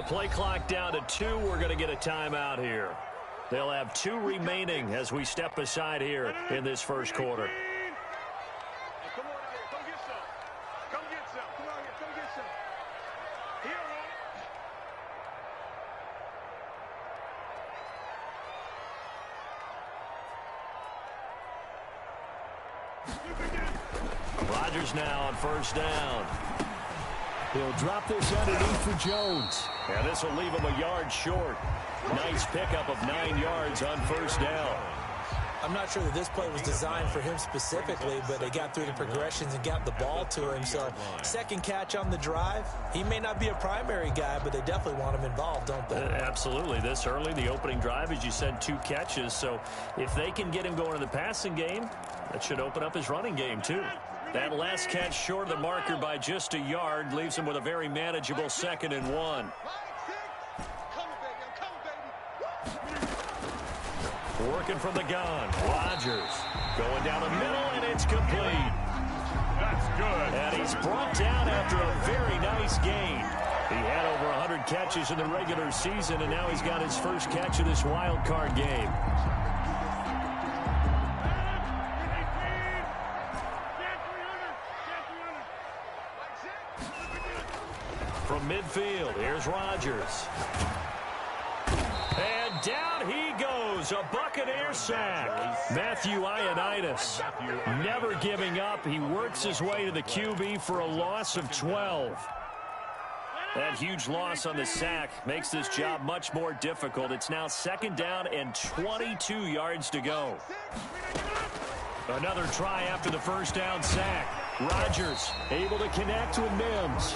play clock down to 2. We're going to get a timeout here. They'll have 2 remaining as we step aside here in this first quarter. Rodgers now on first down. He'll drop this underneath for Jones. And this will leave him a yard short. Nice pickup of 9 yards on first down. I'm not sure that this play was designed for him specifically, but they got through the progressions and got the ball to him. So second catch on the drive. He may not be a primary guy, but they definitely want him involved, don't they? Absolutely. This early, the opening drive, as you said, 2 catches. So if they can get him going in the passing game, that should open up his running game too. That last catch short of the marker by just a yard leaves him with a very manageable 2nd and 1. Working from the gun. Rodgers going down the middle, and it's complete. That's good. And he's brought down after a very nice gain. He had over 100 catches in the regular season, and now he's got his first catch of this wild card game. From midfield, here's Rodgers. And down he goes, a Buccaneer sack. Matthew Ioannidis never giving up. He works his way to the QB for a loss of 12. That huge loss on the sack makes this job much more difficult. It's now 2nd down and 22 yards to go. Another try after the first down sack. Rodgers able to connect with Mims.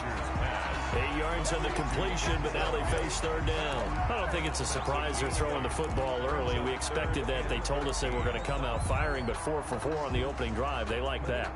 8 yards on the completion, but now they face 3rd down. I don't think it's a surprise they're throwing the football early. We expected that. They told us they were going to come out firing, but 4 for 4 on the opening drive. They like that.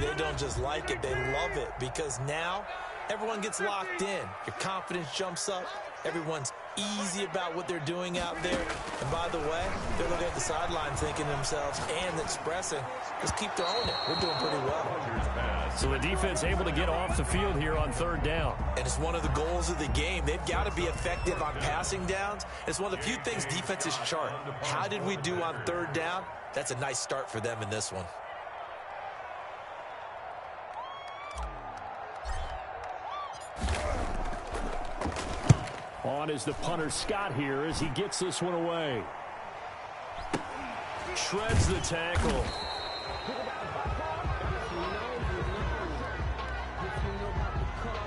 They don't just like it, they love it, because now everyone gets locked in. Your confidence jumps up. Everyone's easy about what they're doing out there. And by the way, they're looking at the sideline thinking to themselves and expressing, just keep throwing it. We're doing pretty well. So the defense able to get off the field here on 3rd down. And it's one of the goals of the game. They've got to be effective on passing downs. It's one of the few things defenses chart. How did we do on 3rd down? That's a nice start for them in this one. On is the punter Scott here as he gets this one away. Shreds the tackle.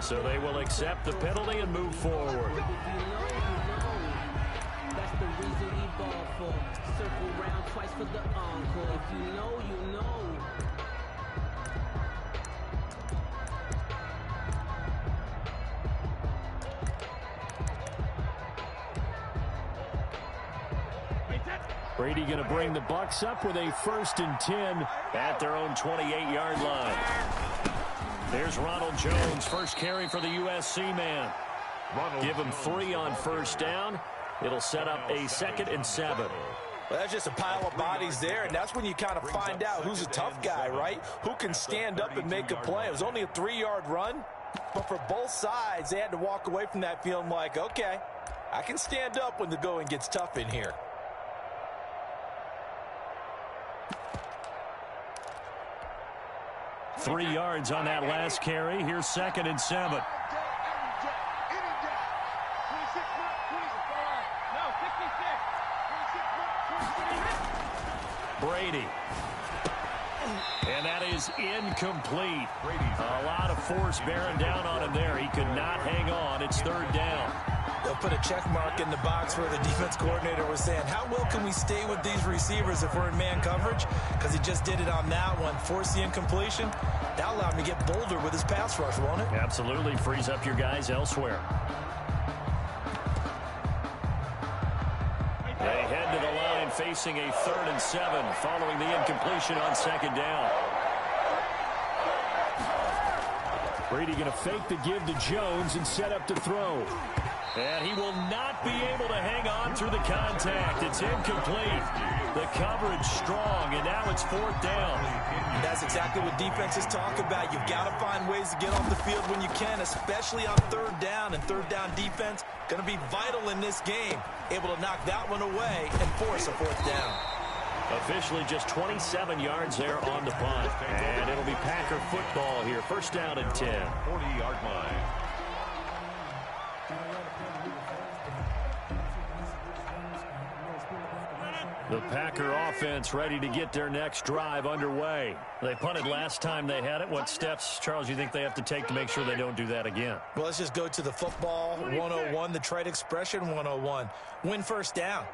So they will accept the penalty and move forward. That's the reason we ball for. Circle round twice for the encore. If you know, you know. Brady going to bring the Bucs up with a 1st and 10 at their own 28-yard line. There's Ronald Jones, first carry for the USC man. Give him 3 on first down. It'll set up a 2nd and 7. Well, that's just a pile of bodies there, and that's when you kind of find out who's a tough guy, right? Who can stand up and make a play. It was only a 3-yard run, but for both sides, they had to walk away from that feeling like, okay, I can stand up when the going gets tough in here. Three yards on that last carry. Here's 2nd and 7. Brady. And that is incomplete. A lot of force bearing down on him there. He could not hang on. It's 3rd down. They'll put a check mark in the box where the defense coordinator was saying, how well can we stay with these receivers if we're in man coverage? Because he just did it on that one. Force the incompletion. That allowed him to get bolder with his pass rush, won't it? Absolutely. Frees up your guys elsewhere. They head to the line facing a 3rd and 7 following the incompletion on 2nd down. Brady going to fake the give to Jones and set up to throw. And he will not be able to hang on through the contact. It's incomplete. The coverage strong, and now it's 4th down. That's exactly what defenses talk about. You've got to find ways to get off the field when you can, especially on 3rd down. And 3rd down defense going to be vital in this game. Able to knock that one away and force a 4th down. Officially just 27 yards there on the punt. And it'll be Packer football here. 1st down and 10. 40-yard line. The Packer offense ready to get their next drive underway. They punted last time they had it. What steps, Charles, you think they have to take to make sure they don't do that again? Well, let's just go to the football 101, the trade expression 101. Win 1st down.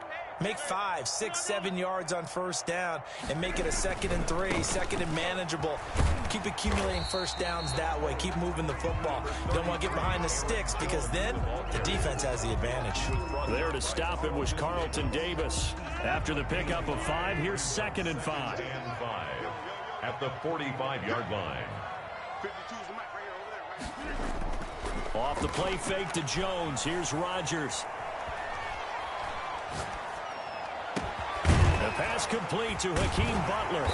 Make 5, 6, 7 yards on 1st down and make it a 2nd and 3, 2nd and manageable. Keep accumulating 1st downs that way. Keep moving the football. You don't want to get behind the sticks because then the defense has the advantage. There to stop it was Carlton Davis. After the pickup of 5, here's 2nd and 5. And 5 at the 45-yard line. Off the play fake to Jones. Here's Rodgers. The pass complete to Hakeem Butler.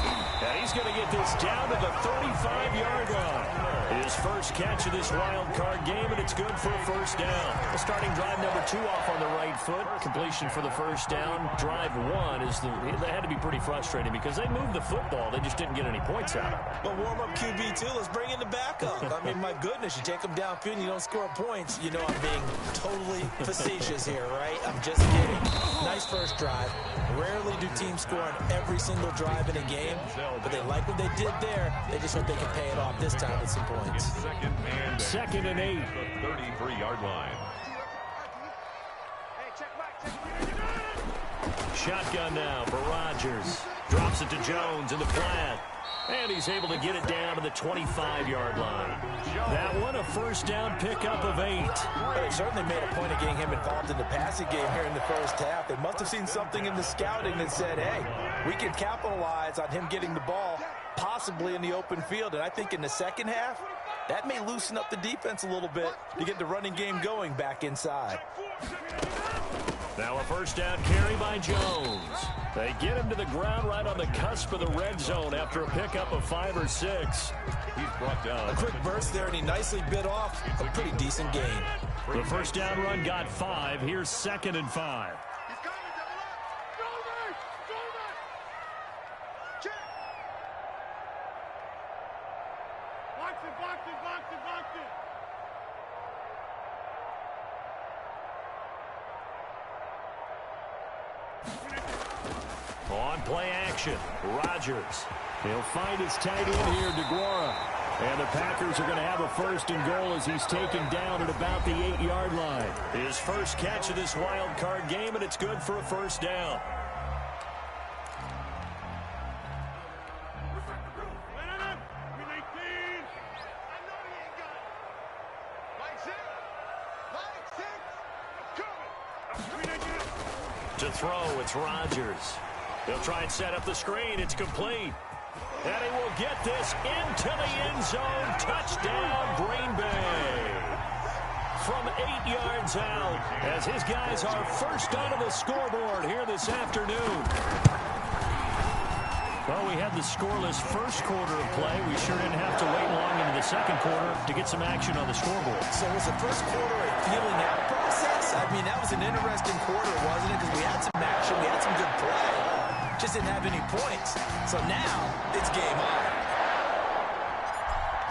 And he's going to get this down to the 35-yard line. His first catch of this wild card game, and it's good for a 1st down. The starting drive number 2 off on the right foot. Completion for the 1st down. Drive 1 is they had to be pretty frustrating because they moved the football. They just didn't get any points out of it. But warm-up QB, too. Let's bring in the backup. I mean, my goodness, you take them downfield and you don't score points. You know I'm being totally facetious here, right? I'm just kidding. Nice first drive. Rarely do teams score on every single drive in a game, but they like what they did there. They just hope they can pay it off this time with some points. 2nd and 8. The 33-yard line. Shotgun now for Rodgers. Drops it to Jones in the flat. And he's able to get it down to the 25-yard line. That one, a 1st down pickup of 8. They certainly made a point of getting him involved in the passing game here in the 1st half. They must have seen something in the scouting that said, hey, we can capitalize on him getting the ball possibly in the open field. And I think in the 2nd half, that may loosen up the defense a little bit to get the running game going back inside. Now a 1st down carry by Jones. They get him to the ground right on the cusp of the red zone after a pickup of 5 or 6. He's brought down. A quick burst there, and he nicely bit off a pretty decent gain. The 1st down run got 5. Here's 2nd and 5. On play action, Rodgers. He'll find his tight end here, DeGuara. And the Packers are going to have a 1st and goal as he's taken down at about the 8-yard line. His first catch of this wild card game, and it's good for a 1st down. To throw, it's Rodgers. He'll try and set up the screen. It's complete. And he will get this into the end zone. Touchdown, Green Bay. From 8 yards out, as his guys are first onto the scoreboard here this afternoon. Well, we had the scoreless first quarter of play. We sure didn't have to wait long into the 2nd quarter to get some action on the scoreboard. So was the first quarter a feeling out process? I mean, that was an interesting quarter, wasn't it? Because we had some action, we had some good play. Just didn't have any points. So now, it's game on.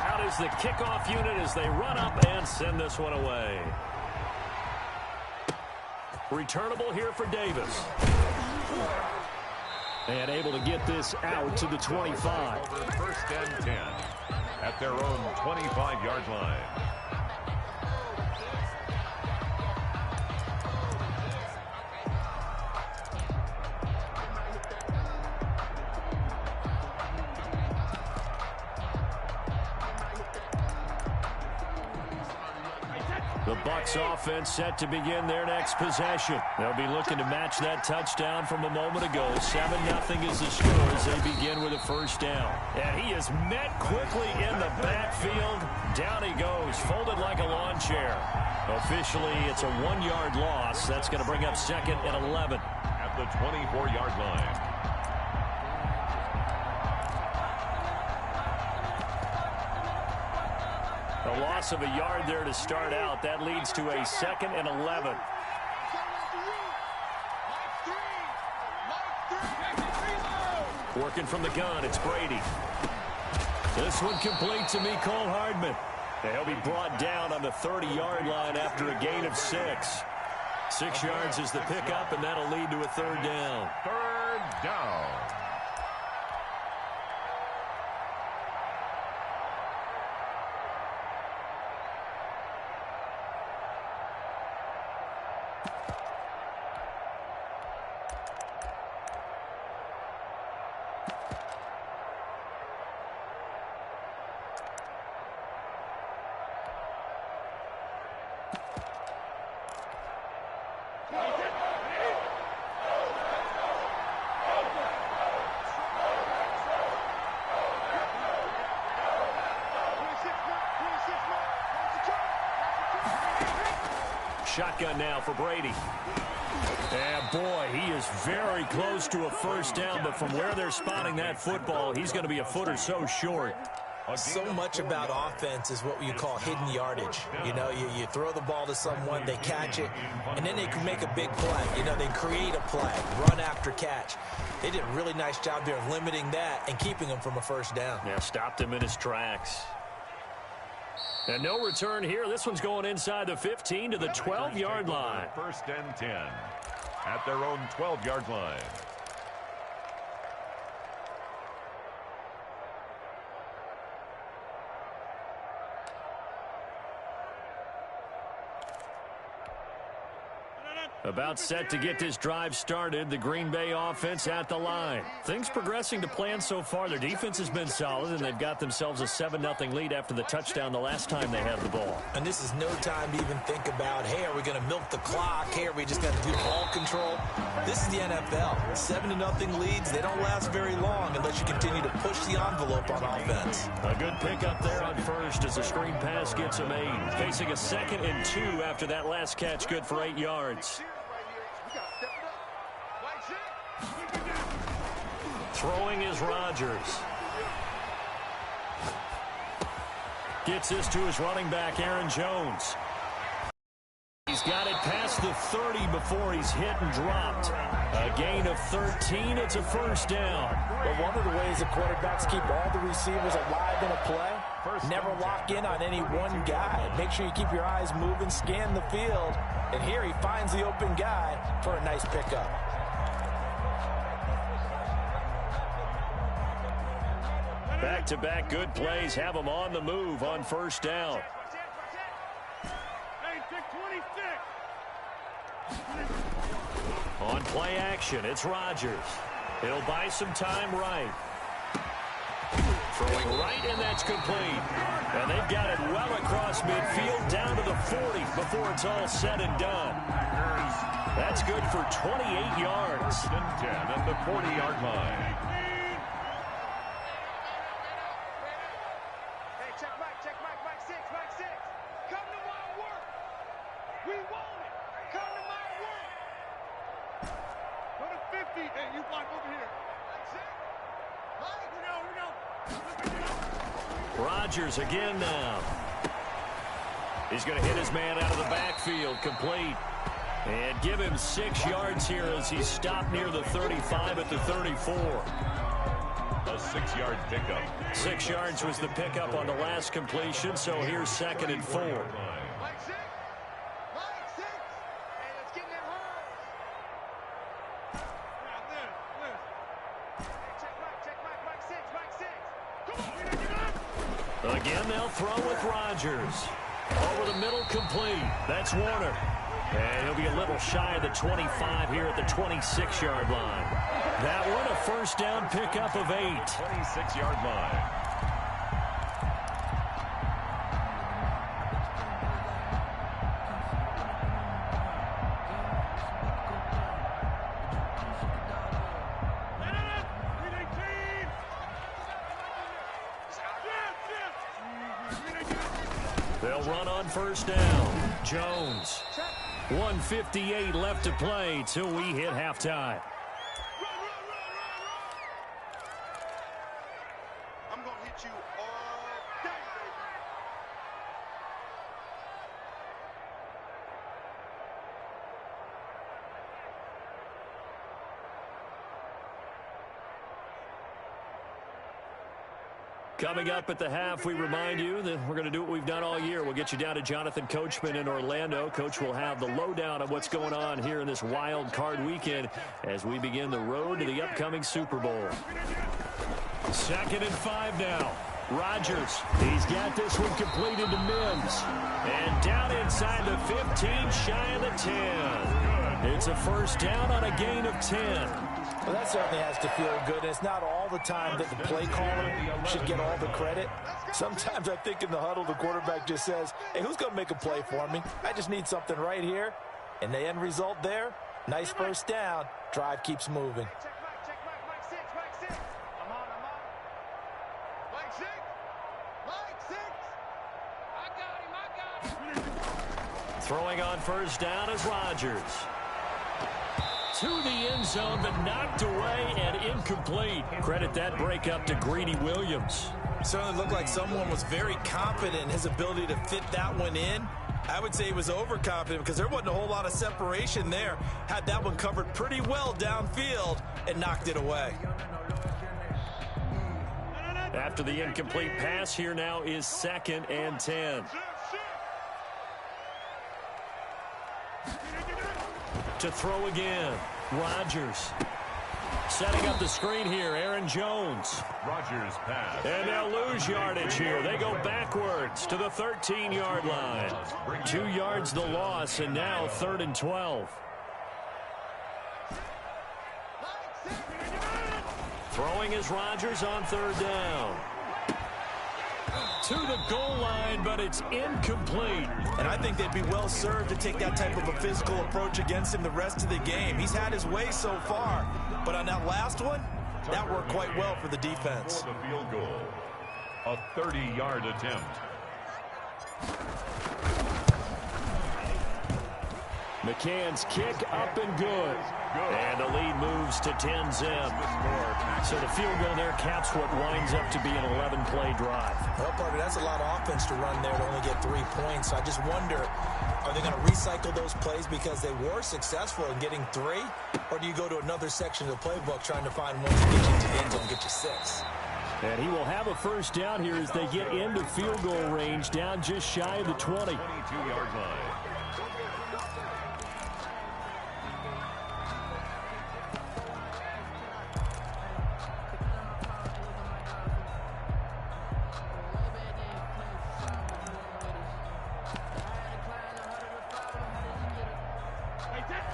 Out is the kickoff unit as they run up and send this one away. Returnable here for Davis. And able to get this out to the 25. 1st and 10 at their own 25-yard line. The Bucs offense set to begin their next possession. They'll be looking to match that touchdown from a moment ago. 7-0 is the score as they begin with a first down. And he is met quickly in the backfield. Down he goes, folded like a lawn chair. Officially, it's a 1-yard loss. That's going to bring up 2nd and 11. At the 24-yard line. A loss of a yard there to start out. That leads to a 2nd and 11. Working from the gun, it's Brady. This one complete to Mecole Hardman. He'll be brought down on the 30-yard line after a gain of 6. 6 yards is the pickup, and that'll lead to a 3rd down. 3rd down. Shotgun now for Brady. And boy, he is very close to a first down, but from where they're spotting that football, he's going to be a foot or so short. So much about offense is what you call hidden yardage. You know, you throw the ball to someone, they catch it, and then they can make a big play. You know, they create a play, run after catch. They did a really nice job there of limiting that and keeping him from a first down. Yeah, stopped him in his tracks. And no return here. This one's going inside the 15 to the 12-yard line. 1st and 10 at their own 12-yard line. About set to get this drive started. The Green Bay offense at the line. Things progressing to plan so far. Their defense has been solid, and they've got themselves a 7-0 lead after the touchdown the last time they had the ball. And this is no time to even think about, hey, are we going to milk the clock? Hey, are we just going to do ball control? This is the NFL. 7-0 leads, they don't last very long unless you continue to push the envelope on offense. A good pickup there on first as the screen pass gets a made. Facing a 2nd and 2 after that last catch, good for 8 yards. Throwing is Rodgers. Gets this to his running back, Aaron Jones. He's got it past the 30 before he's hit and dropped. A gain of 13. It's a first down. Well, one of the ways the quarterbacks keep all the receivers alive in a play, never lock in on any one guy. Make sure you keep your eyes moving, scan the field. And here he finds the open guy for a nice pickup. Back-to-back good plays have them on the move on first down. On play action, it's Rodgers. He'll buy some time right. Throwing right, and that's complete. And they've got it well across midfield, down to the 40 before it's all said and done. That's good for 28 yards. 10 at the 40-yard line. Rodgers again now. He's going to hit his man out of the backfield, complete. And give him 6 yards here as he's stopped near the 35 at the 34. A 6-yard pickup. 6 yards was the pickup on the last completion, so here's 2nd and 4. Again, they'll throw with Rodgers. Over the middle, complete. That's Warner. And he'll be a little shy of the 25 here at the 26-yard line. That one, a first down pickup of 8. 26-yard line. They'll run on first down. Jones. 1:58 left to play till we hit halftime. I'm going to hit you all day, baby. Coming up at the half, we remind you that we're going to do what we've done all year. We'll get you down to Jonathan Coachman in Orlando. Coach will have the lowdown of what's going on here in this wild card weekend as we begin the road to the upcoming Super Bowl. 2nd and 5 now. Rodgers. He's got this one completed to Mims. And down inside the 15, shy of the 10. It's a first down on a gain of 10. Well, that certainly has to feel good. And it's not all the time that the play caller should get all the credit. Sometimes I think in the huddle, the quarterback just says, hey, who's going to make a play for me? I just need something right here. And the end result there, nice first down. Drive keeps moving. Throwing on first down is Rodgers. To the end zone, but knocked away and incomplete. Credit that breakup to Greedy Williams. It certainly looked like someone was very confident in his ability to fit that one in. I would say he was overconfident because there wasn't a whole lot of separation there. Had that one covered pretty well downfield and knocked it away. After the incomplete pass, here now is 2nd and 10. To throw again, Rodgers. Setting up the screen here, Aaron Jones. Rodgers pass. And they'll lose yardage here. They go backwards to the 13-yard line. 2 yards the loss, and now 3rd and 12. Throwing is Rodgers on 3rd down. To the goal line, but it's incomplete. And I think they'd be well served to take that type of a physical approach against him the rest of the game. He's had his way so far, but on that last one, that worked quite well for the defense. For the field goal, a 30-yard attempt. McCann's kick up and good. And the lead moves to 10-zip. So the field goal there caps what winds up to be an 11-play drive. Well, Parker, that's a lot of offense to run there to only get 3 points. So I just wonder, are they going to recycle those plays because they were successful in getting 3? Or do you go to another section of the playbook trying to find ones to get you to the end zone and get you 6? And he will have a first down here as they get into field goal range, down just shy of the 20. 22-yard line.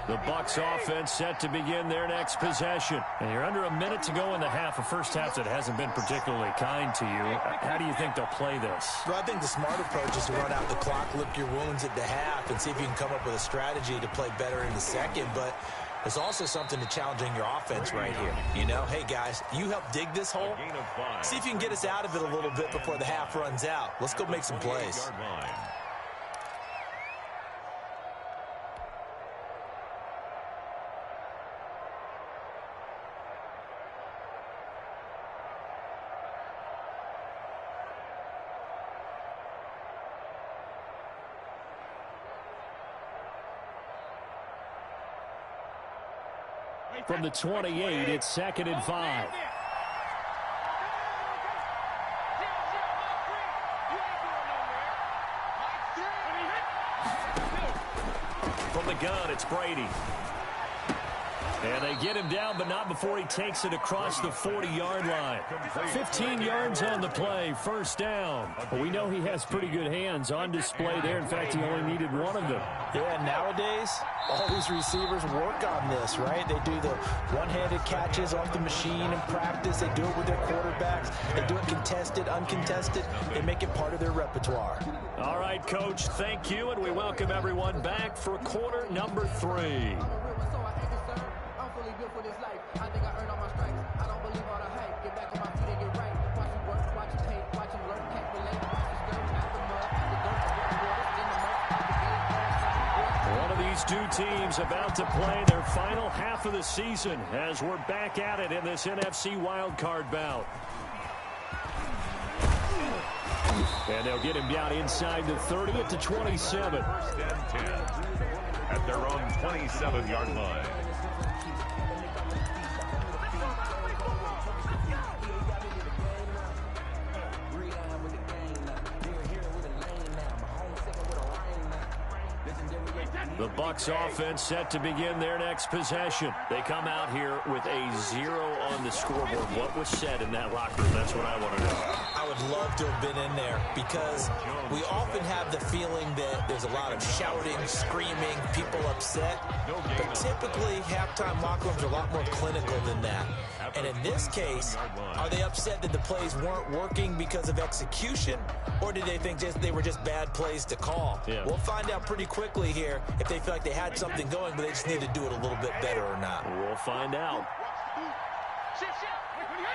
The Bucs offense set to begin their next possession. And you're under a minute to go in the half, a first half that hasn't been particularly kind to you. How do you think they'll play this? Well, I think the smart approach is to run out the clock, lick your wounds at the half, and see if you can come up with a strategy to play better in the second. But there's also something to challenging your offense right here. You know, hey, guys, you help dig this hole. See if you can get us out of it a little bit before the half runs out. Let's go make some plays. From the 28, it's 2nd and 5. From the gun, it's Brady. And they get him down, but not before he takes it across the 40-yard line. 15 yards on the play, first down. But we know he has pretty good hands on display there. In fact, he only needed one of them. Yeah, nowadays, all these receivers work on this, right? They do the one-handed catches off the machine in practice. They do it with their quarterbacks. They do it contested, uncontested. They make it part of their repertoire. All right, Coach, thank you, and we welcome everyone back for quarter number 3. For this life, I think I earned all my stripes. I don't believe all the hype. Get back on my feet and get right. Watch him work, watch him hate, watch him learn, can't relate. Watch his skirt, out the mud, the dirt, These two teams about to play their final half of the season as we're back at it in this NFC wildcard bout. And they'll get him down inside the 30 at the 27. First and 10 at their own 27-yard line. The Bucs offense set to begin their next possession. They come out here with a 0 on the scoreboard. What was said in that locker room? That's what I want to know. I would love to have been in there because we often have the feeling that there's a lot of shouting, screaming, people upset. But typically, halftime locker rooms are a lot more clinical than that. And in this case, are they upset that the plays weren't working because of execution, or did they think they were just bad plays to call? Yeah. We'll find out pretty quickly here if they feel like they had something going, but they just need to do it a little bit better or not. We'll find out. Shift. Wait, 28.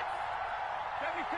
72.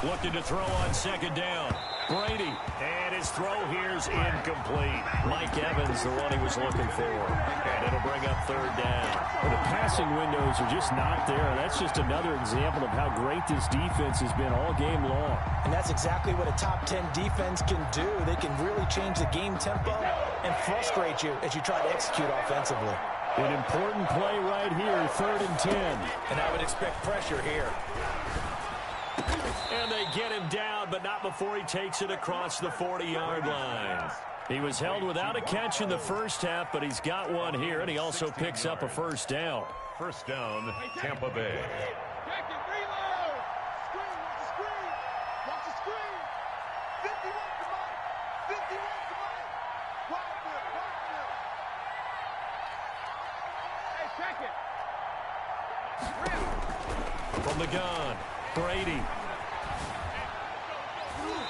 28. Looking to throw on second down. Brady, and his throw here's incomplete. Mike Evans, the one he was looking for. And it'll bring up third down. Well, the passing windows are just not there. That's just another example of how great this defense has been all game long. And that's exactly what a top 10 defense can do. They can really change the game tempo and frustrate you as you try to execute offensively. An important play right here, 3rd and 10. And I would expect pressure here. And they get him down, but not before he takes it across the 40-yard line. He was held without a catch in the first half, but he's got one here, and he also picks up a first down. First down, Tampa Bay. Check it, reload. Screen, watch the screen. 51 to Mike. 51 to Mike. Wide field. Hey, check it. From the gun, Brady.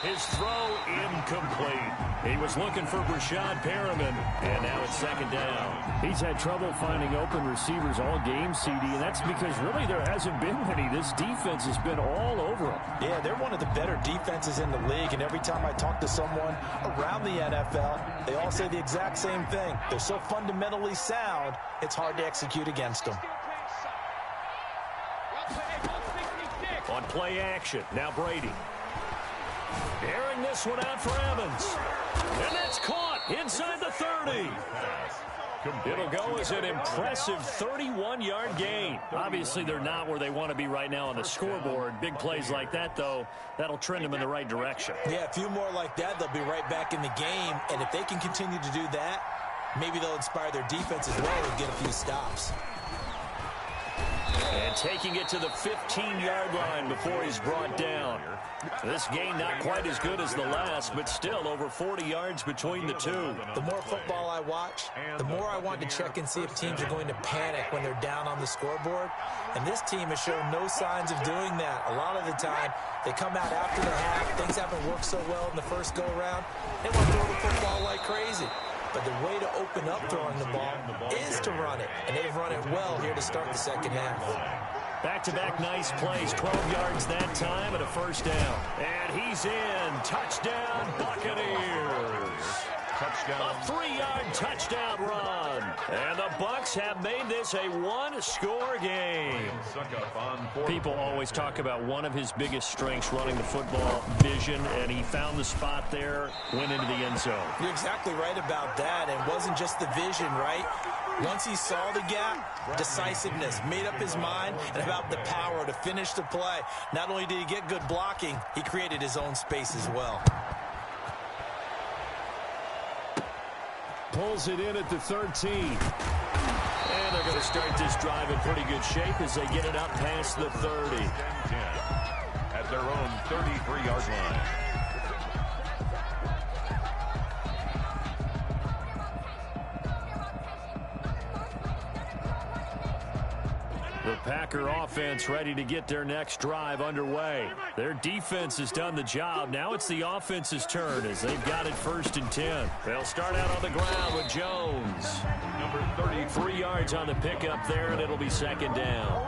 His throw incomplete. He was looking for Brashad Perriman, and now it's second down. He's had trouble finding open receivers all game, CD, and that's because really there hasn't been many. This defense has been all over him. Yeah, they're one of the better defenses in the league, and every time I talk to someone around the NFL, they all say the exact same thing. They're so fundamentally sound, it's hard to execute against them. On play action, now Brady. Airing this one out for Evans. And that's caught inside the 30. It'll go as an impressive 31-yard gain. Obviously, they're not where they want to be right now on the scoreboard. Big plays like that, though, that'll trend them in the right direction. Yeah, a few more like that, they'll be right back in the game. And if they can continue to do that, maybe they'll inspire their defense as well and get a few stops. And taking it to the 15-yard line before he's brought down. This gain not quite as good as the last, but still over 40 yards between the two. The more football I watch, the more I want to check and see if teams are going to panic when they're down on the scoreboard. And this team has shown no signs of doing that. A lot of the time, they come out after the half. Things haven't worked so well in the first go-around. They want to throw the football like crazy. But the way to open up throwing the ball is to run it. And they've run it well here to start the second half. Back-to-back nice plays, 12 yards that time and a first down. And he's in. Touchdown, Buccaneers. Touchdown. A 3-yard touchdown run. And the Bucs have made this a one-score game. People always talk about one of his biggest strengths running the football, vision, and he found the spot there, went into the end zone. You're exactly right about that. And it wasn't just the vision, right? Once he saw the gap, decisiveness, made up his mind, and about the power to finish the play. Not only did he get good blocking, he created his own space as well. Pulls it in at the 13. And they're going to start this drive in pretty good shape as they get it up past the 30. At their own 33-yard line. The Packer offense ready to get their next drive underway. Their defense has done the job. Now it's the offense's turn as they've got it 1st and 10. They'll start out on the ground with Jones. Number 33 yards on the pickup there, and it'll be second down.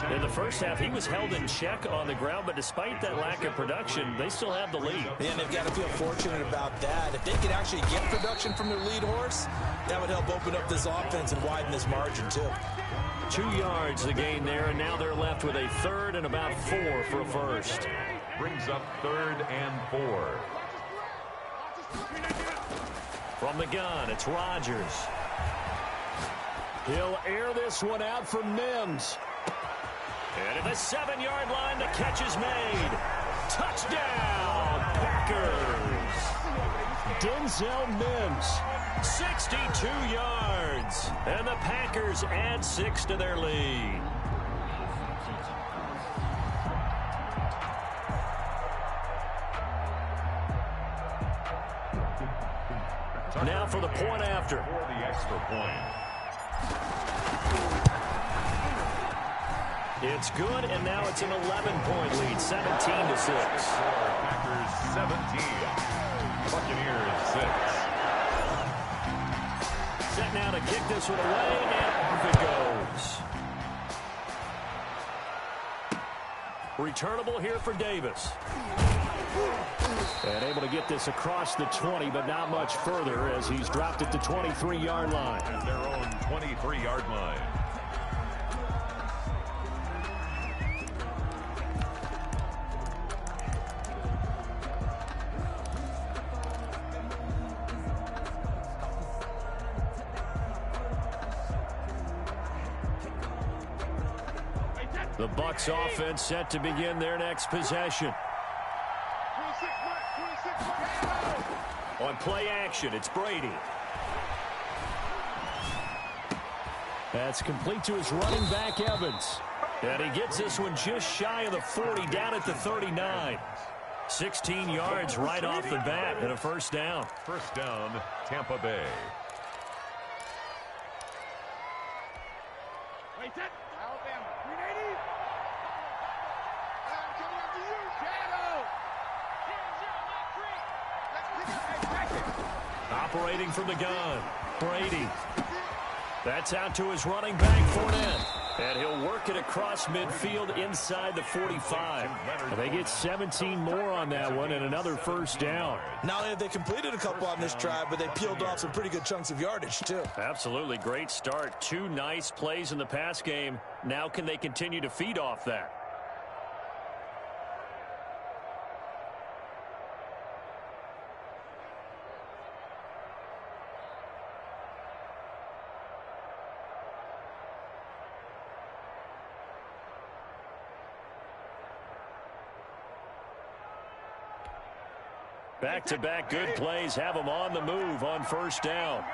In the first half, he was held in check on the ground, but despite that lack of production, they still have the lead. And they've got to feel fortunate about that. If they could actually get production from their lead horse, that would help open up this offense and widen this margin, too. 2 yards the gain there, and now they're left with a third and about 4 for a first. Brings up 3rd and 4. From the gun, it's Rodgers. He'll air this one out for Mims. And at the 7-yard line, the catch is made. Touchdown, Packers. Denzel Mims, 62 yards. And the Packers add 6 to their lead. Now for the point after. For the extra point. It's good, and now it's an 11-point lead, 17-6. Packers 17. Buccaneers 6. Set now to kick this one away, and off it goes. Returnable here for Davis. And able to get this across the 20, but not much further as he's dropped at the 23-yard line. At their own 23-yard line. The Bucs offense set to begin their next possession. On play action, it's Brady. That's complete to his running back, Evans. And he gets this one just shy of the 40, down at the 39. 16 yards right off the bat and a first down. First down, Tampa Bay. Alabama, 380. I'm coming after you, Shadow. Operating from the gun, Brady. That's out to his running back, Fournette. And he'll work it across midfield inside the 45. And they get 17 more on that one and another first down. Not only have they completed a couple on this drive, but they peeled off some pretty good chunks of yardage, too. Absolutely great start. 2 nice plays in the pass game. Now can they continue to feed off that? Back-to-back good plays have them on the move on first down.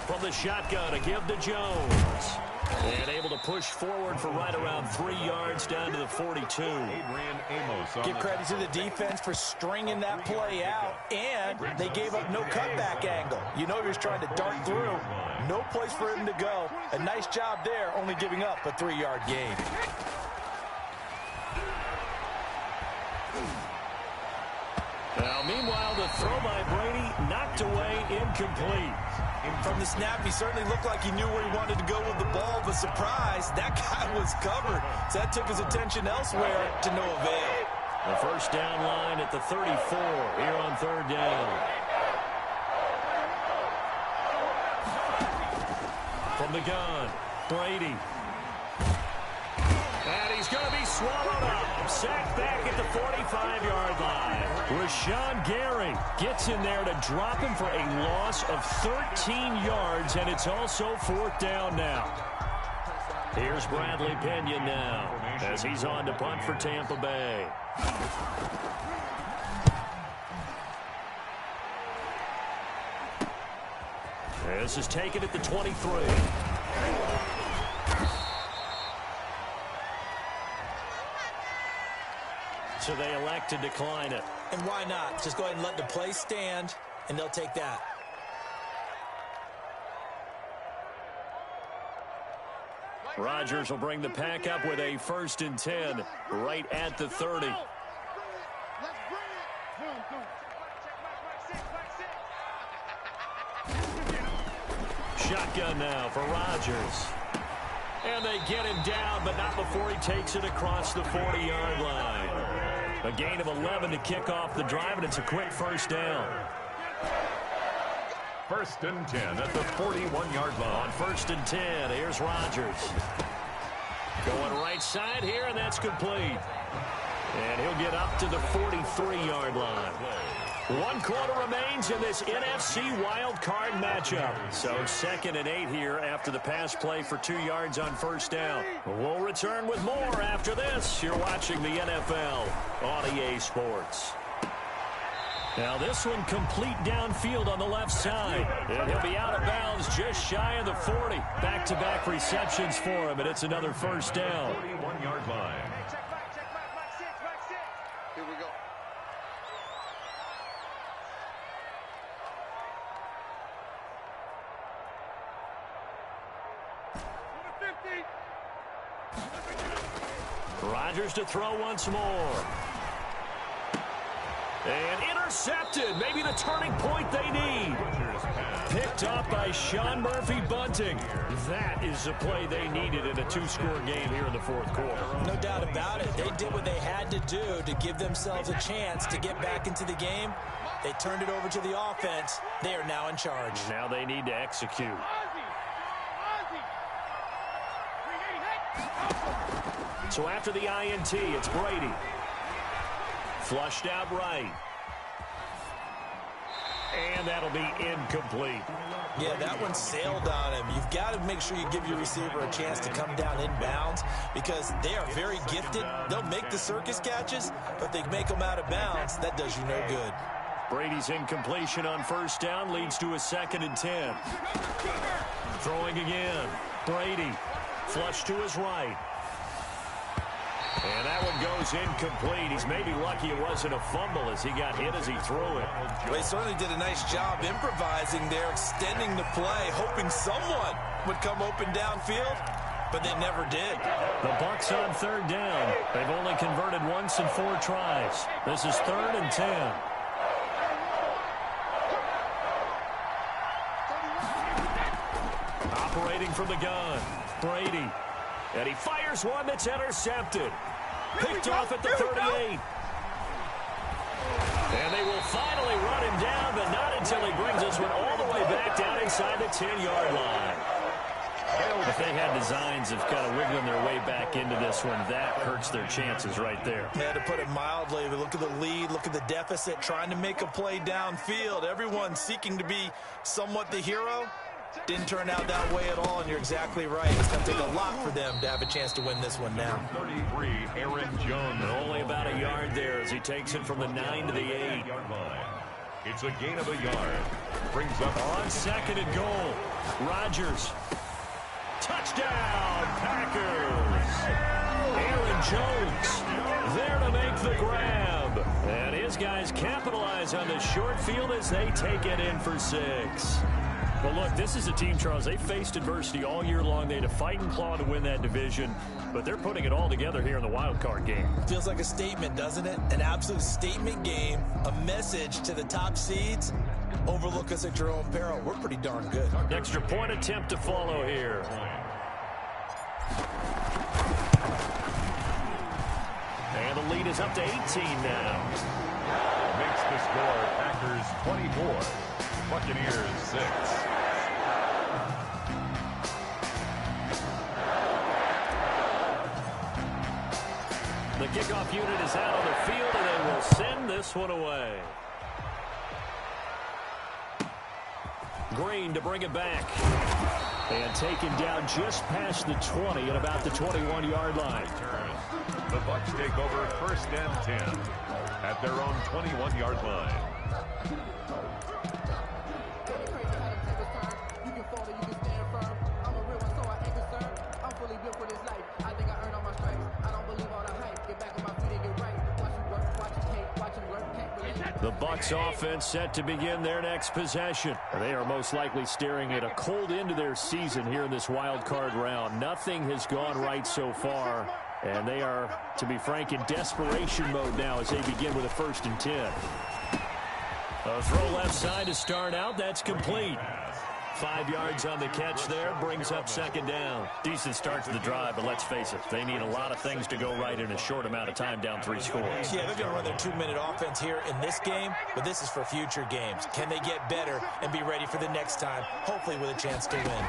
From the shotgun, a give to Jones. And able to push forward for right around 3 yards down to the 42. Adrian Amos. Give credit to the defense for stringing that play out, and they gave up no cutback angle. You know he was trying to dart through. No place for him to go. A nice job there, only giving up a 3-yard gain. Now, meanwhile, the throw by Brady knocked away, incomplete. From the snap, he certainly looked like he knew where he wanted to go with the ball, but surprise, that guy was covered. So that took his attention elsewhere to no avail. The first down line at the 34 here on third down. From the gun, Brady. And he's going to be swallowed up. Sacked back at the 45-yard line. Rashawn Gary gets in there to drop him for a loss of 13 yards, and it's also fourth down now. Here's Bradley Pena now as he's on to punt for Tampa Bay. This is taken at the 23. So they elect to decline it. And why not? Just go ahead and let the play stand, and they'll take that. Rodgers will bring the pack up with a 1st and 10 right at the 30. Shotgun now for Rodgers. And they get him down, but not before he takes it across the 40-yard line. A gain of 11 to kick off the drive, and it's a quick first down. 1st and 10 at the 41-yard line. On 1st and 10, here's Rodgers. Going right side here, and that's complete. And he'll get up to the 43-yard line. 1 quarter remains in this NFC wild card matchup. So 2nd and 8 here after the pass play for 2 yards on first down. We'll return with more after this. You're watching the NFL on EA Sports. Now this one complete downfield on the left side. And he'll be out of bounds just shy of the 40. Back-to-back receptions for him, and it's another first down. 41-yard line. Check back, 6. Here we go. Rodgers to throw once more. And intercepted. Maybe the turning point they need. Picked up by Sean Murphy Bunting. That is the play they needed in a 2-score game here in the 4th quarter. No doubt about it. They did what they had to do to give themselves a chance to get back into the game. They turned it over to the offense. They are now in charge. Now they need to execute. So after the INT, it's Brady. Flushed out right. And that'll be incomplete. Yeah, that one sailed on him. You've got to make sure you give your receiver a chance to come down inbounds because they are very gifted. They'll make the circus catches, but they make them out of bounds. That does you no good. Brady's incompletion on first down leads to a 2nd and 10. Throwing again. Brady. Flush to his right. And that one goes incomplete. He's maybe lucky it wasn't a fumble as he got hit as he threw it. Well, he certainly did a nice job improvising there, extending the play, hoping someone would come open downfield, but they never did. The Bucs on 3rd down. They've only converted once in 4 tries. This is 3rd and 10. Operating from the gun. Brady. And he fires one that's intercepted. Picked off at the 38. And they will finally run him down, but not until he brings this one all the way back down inside the 10-yard line. If they had designs of kind of wiggling their way back into this one, that hurts their chances right there. Yeah, to put it mildly, but look at the lead, look at the deficit, trying to make a play downfield. Everyone seeking to be somewhat the hero. Didn't turn out that way at all, and you're exactly right. It's going to take a lot for them to have a chance to win this one now. 33, Aaron Jones. And only about a yard there as he takes it from the 9 to the 8. It's a gain of a yard. Brings up on 2nd and goal. Rodgers. Touchdown, Packers. Aaron Jones there to make the grab. And his guys capitalize on the short field as they take it in for 6. Well, look, this is a team, Charles. They faced adversity all year long. They had to fight and claw to win that division, but they're putting it all together here in the wild card game. Feels like a statement, doesn't it? An absolute statement game, a message to the top seeds. Overlook us at your own peril. We're pretty darn good. Extra point attempt to follow here. And the lead is up to 18 now. Makes the score Packers 24, Buccaneers 6. The kickoff unit is out on the field, and they will send this one away. Green to bring it back. And taken down just past the 20 at about the 21-yard line. The Bucs take over 1st and 10 at their own 21-yard line. The Bucs offense set to begin their next possession. They are most likely staring at a cold end to their season here in this wild card round. Nothing has gone right so far, and they are, to be frank, in desperation mode now as they begin with a 1st and 10. A throw left side to start out. That's complete. 5 yards on the catch there, brings up second down. Decent start to the drive, but let's face it, they need a lot of things to go right in a short amount of time, down 3 scores. Yeah, they're going to run their 2-minute offense here in this game, but this is for future games. Can they get better and be ready for the next time, hopefully with a chance to win?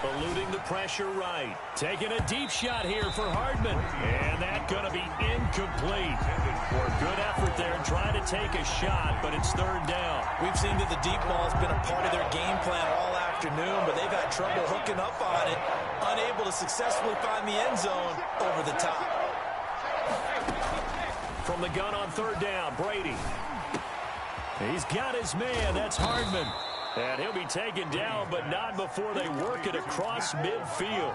Eluding the pressure right. Taking a deep shot here for Hardman. And that's going to be incomplete. Good effort there trying to take a shot, but it's third down. We've seen that the deep ball has been a part of their game plan all afternoon, but they've had trouble hooking up on it, unable to successfully find the end zone over the top. From the gun on third down, Brady. He's got his man. That's Hardman. And he'll be taken down, but not before they work it across midfield.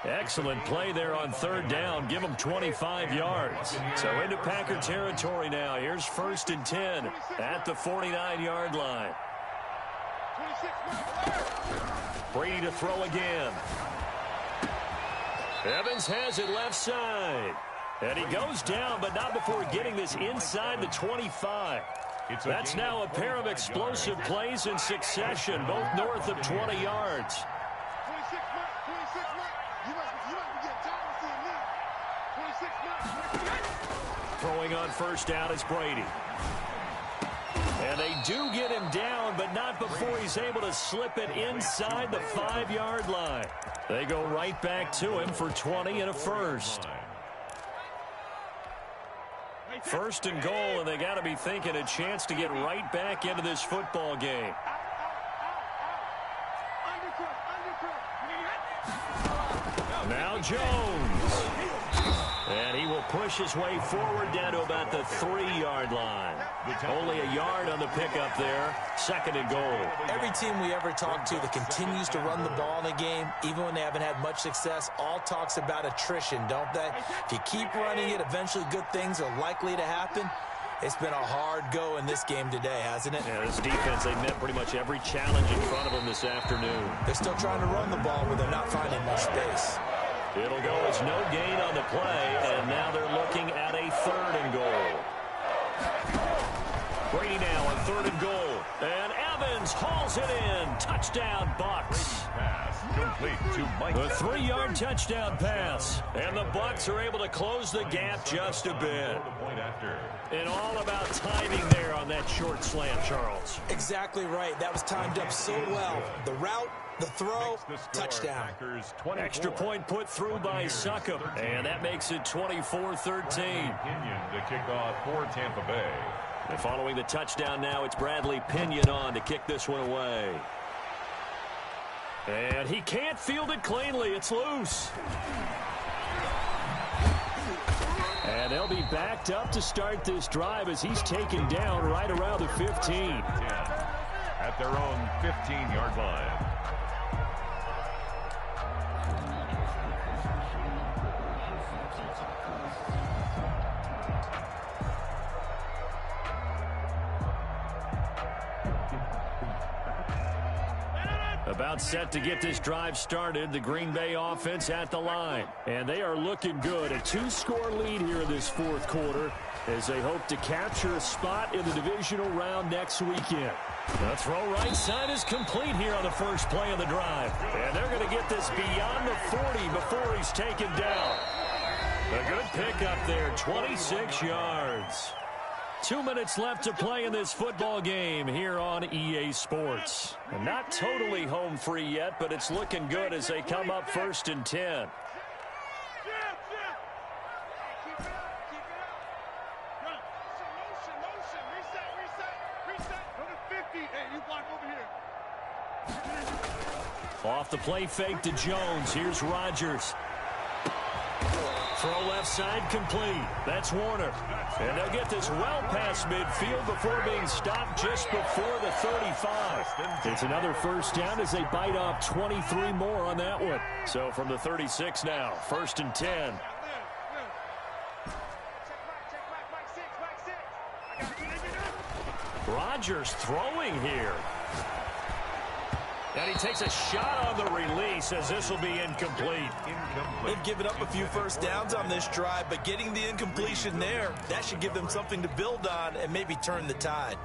Excellent play there on third down. Give them 25 yards. So into Packer territory now. Here's 1st and 10 at the 49-yard line. Brady to throw again. Evans has it left side. And he goes down, but not before getting this inside the 25. That's now a pair of explosive plays in succession, both north of 20 yards. Throwing on first down is Brady. And they do get him down, but not before he's able to slip it inside the 5-yard line. They go right back to him for 20 and a first. 1st and goal, and they got to be thinking a chance to get right back into this football game. Now Jones. And he will push his way forward down to about the 3-yard line. Only a yard on the pickup there. 2nd and goal. Every team we ever talk to that continues to run the ball in a game, even when they haven't had much success, all talks about attrition, don't they? If you keep running it, eventually good things are likely to happen. It's been a hard go in this game today, hasn't it? Yeah, this defense, they met pretty much every challenge in front of them this afternoon. They're still trying to run the ball, but they're not finding much space. It'll go as no gain on the play, and now they're looking at a 3rd and goal. Brady now on 3rd and goal. And Evans hauls it in. Touchdown, Bucs. The 3-yard touchdown pass. And the Bucs are able to close the gap just a bit. And all about timing there on that short slant, Charles. Exactly right. That was timed up so well. The route, the throw, touchdown. Extra point put through by Succop. And that makes it 24-13. To kick off for Tampa Bay. And following the touchdown now, it's Bradley Pinion on to kick this one away. And he can't field it cleanly. It's loose. And they'll be backed up to start this drive as he's taken down right around the 15. At their own 15-yard line. About set to get this drive started. The Green Bay offense at the line. And they are looking good. A 2-score lead here in this 4th quarter as they hope to capture a spot in the divisional round next weekend. The throw right side is complete here on the first play of the drive. And they're going to get this beyond the 40 before he's taken down. A good pickup there, 26 yards. 2 minutes left to play in this football game here on EA Sports. And not totally home free yet, but it's looking good as they come up 1st and 10. Off the play fake to Jones. Here's Rodgers. Throw left side complete. That's Warner. And they'll get this well past midfield before being stopped just before the 35. It's another first down as they bite off 23 more on that one. So from the 36 now, 1st and 10. Rodgers throwing here. And he takes a shot on the release as this will be incomplete. They've given up a few first downs on this drive, but getting the incompletion there, that should give them something to build on and maybe turn the tide.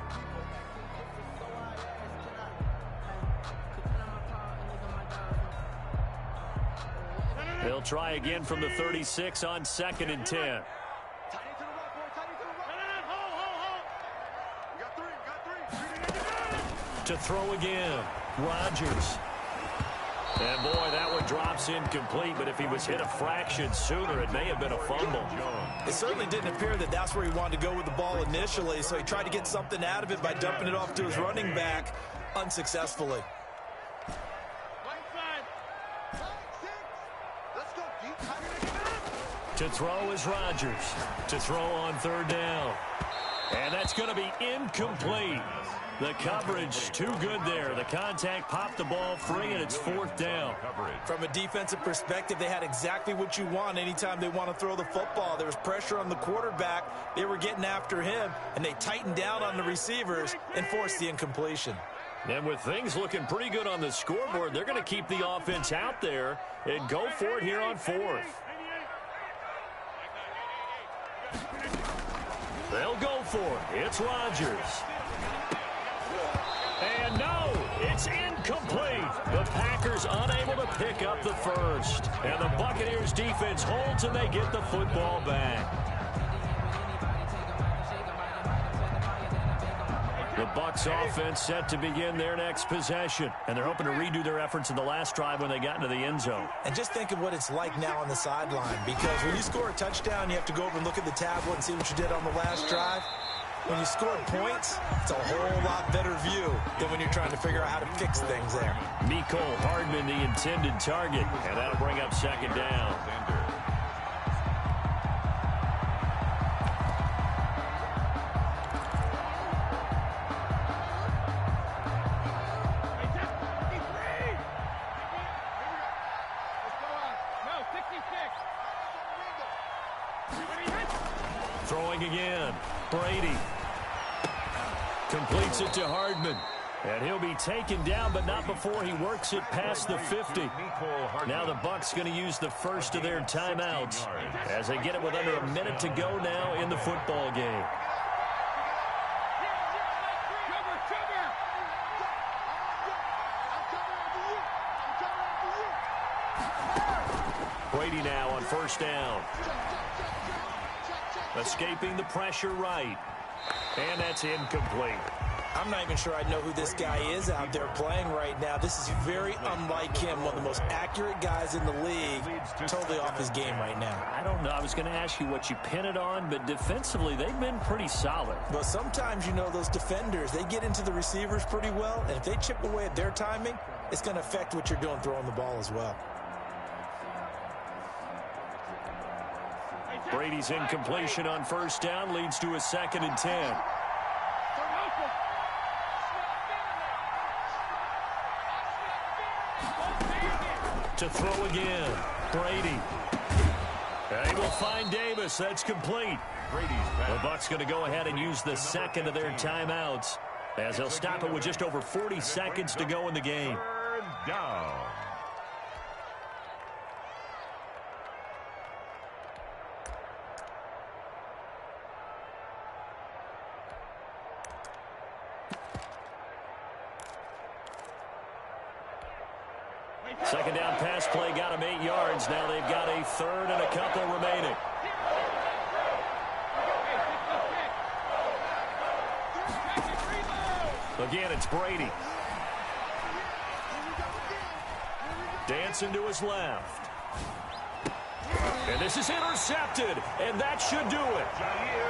They'll try again from the 36 on 2nd and 10. Tight end to the right, boy. Tight end to the right. Hold. We got three. To throw again, Rodgers. And boy, that one drops incomplete, but if he was hit a fraction sooner, it may have been a fumble. It certainly didn't appear that that's where he wanted to go with the ball initially, so he tried to get something out of it by dumping it off to his running back unsuccessfully. Right side. 6. Let's go deep. To throw is Rodgers. To throw on 3rd down. And that's going to be incomplete. The coverage too good there. The contact popped the ball free, and it's 4th down. From a defensive perspective, they had exactly what you want anytime they want to throw the football. There was pressure on the quarterback. They were getting after him, and they tightened down on the receivers and forced the incompletion. And with things looking pretty good on the scoreboard, they're going to keep the offense out there and go for it here on 4th. They'll go for it. It's Rodgers. And no, it's incomplete. The Packers unable to pick up the first. And the Buccaneers defense holds and they get the football back. The Bucs offense set to begin their next possession. And they're hoping to redo their efforts in the last drive when they got into the end zone. And just think of what it's like now on the sideline, because when you score a touchdown, you have to go over and look at the tablet and see what you did on the last drive. When you score points, it's a whole lot better view than when you're trying to figure out how to fix things there. Mecole Hardman, the intended target, and that'll bring up 2nd down. Throwing again, Brady. Completes it to Hardman. And he'll be taken down, but not before he works it past the 50. Now the Bucs going to use the first of their timeouts as they get it with under a minute to go now in the football game. Brady now on 1st down. Escaping the pressure right. And that's incomplete. I'm not even sure I know who this guy is out there playing right now. This is very unlike him, one of the most accurate guys in the league. Totally off his game right now. I don't know. I was going to ask you what you pin it on, but defensively, they've been pretty solid. Well, sometimes, you know, those defenders, they get into the receivers pretty well, and if they chip away at their timing, it's going to affect what you're doing throwing the ball as well. Brady's incompletion on 1st down leads to a 2nd and 10. To throw again, Brady. And he will find Davis. That's complete. The Bucs going to go ahead and use the second of their timeouts as they'll stop it with just over 40 seconds to go in the game. 3rd down. Second down pass play got him 8 yards. Now they've got a 3rd and a couple remaining. Again, it's Brady. Dancing to his left. And this is intercepted, and that should do it.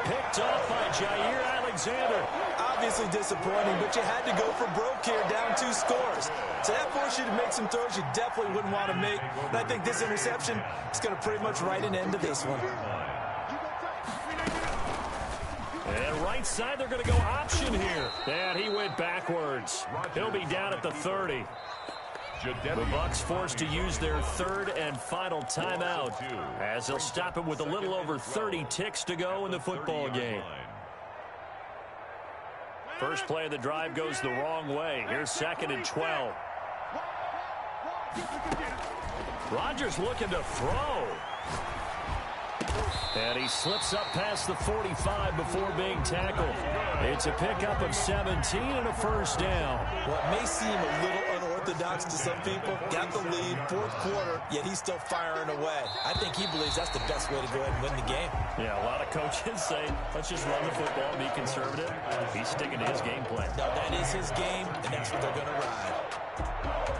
Picked off by Jair Alexander. Obviously disappointing, but you had to go for broke here, down 2 scores. So that forced you to make some throws you definitely wouldn't want to make. And I think this interception is going to pretty much write an end to this one. And right side, they're going to go option here. And he went backwards. He'll be down at the 30. The Bucs forced to use their 3rd and final timeout as they'll stop it with a little over 30 ticks to go in the football game. First play of the drive goes the wrong way. Here's 2nd and 12. Rodgers looking to throw. And he slips up past the 45 before being tackled. It's a pickup of 17 and a 1st down. What may seem a little unorthodox unorthodox to some people. Got the lead, fourth quarter, yet he's still firing away. I think he believes that's the best way to go ahead and win the game. Yeah, a lot of coaches say, let's just run the football, be conservative. He's sticking to his game plan. No, that is his game, and that's what they're going to ride.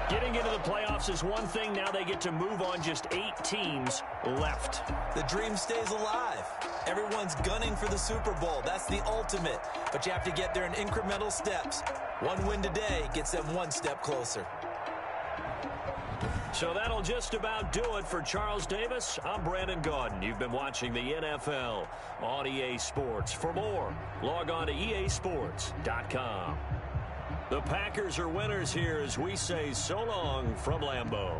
Getting into the playoffs is one thing. Now they get to move on. Just 8 teams left. The dream stays alive. Everyone's gunning for the Super Bowl. That's the ultimate. But you have to get there in incremental steps. One win today gets them one step closer. So that'll just about do it for Charles Davis. I'm Brandon Gaudin. You've been watching the NFL on EA Sports. For more, log on to easports.com. The Packers are winners here as we say so long from Lambeau.